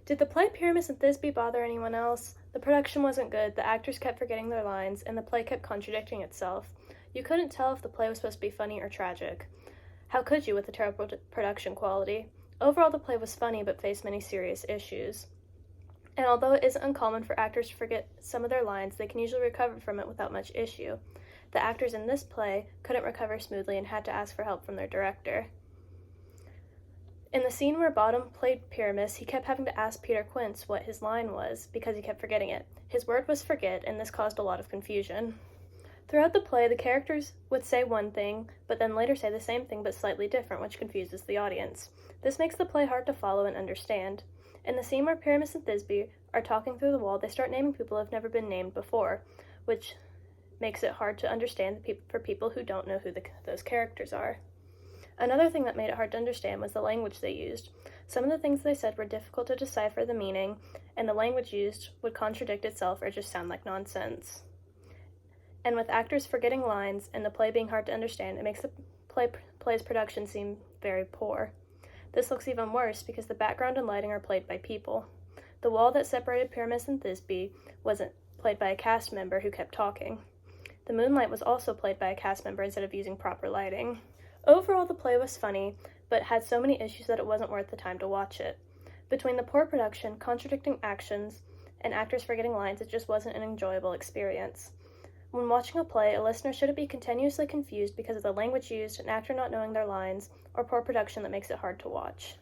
Did the play Pyamus and Thisbe bother anyone else? The production wasn't good, the actors kept forgetting their lines, and the play kept contradicting itself. You couldn't tell if the play was supposed to be funny or tragic. How could you with the terrible production quality? Overall, the play was funny but faced many serious issues. And although it isn't uncommon for actors to forget some of their lines, they can usually recover from it without much issue. The actors in this play couldn't recover smoothly and had to ask for help from their director. In the scene where Bottom played Pyamus, he kept having to ask Peter Quince what his line was because he kept forgetting it. His word was forget, and this caused a lot of confusion. Throughout the play, the characters would say one thing, but then later say the same thing but slightly different, which confuses the audience. This makes the play hard to follow and understand. In the scene where Pyamus and Thisbe are talking through the wall, they start naming people who have never been named before, which makes it hard to understand for people who don't know who those characters are. Another thing that made it hard to understand was the language they used. Some of the things they said were difficult to decipher the meaning, and the language used would contradict itself or just sound like nonsense. And with actors forgetting lines and the play being hard to understand, it makes the play's production seem very poor. This looks even worse because the background and lighting are played by people. The wall that separated Pyamus and Thisbe wasn't played by a cast member who kept talking. The moonlight was also played by a cast member instead of using proper lighting. Overall, the play was funny, but had so many issues that it wasn't worth the time to watch it. Between the poor production, contradicting actions, and actors forgetting lines, it just wasn't an enjoyable experience. When watching a play, a listener shouldn't be continuously confused because of the language used, an actor not knowing their lines, or poor production that makes it hard to watch.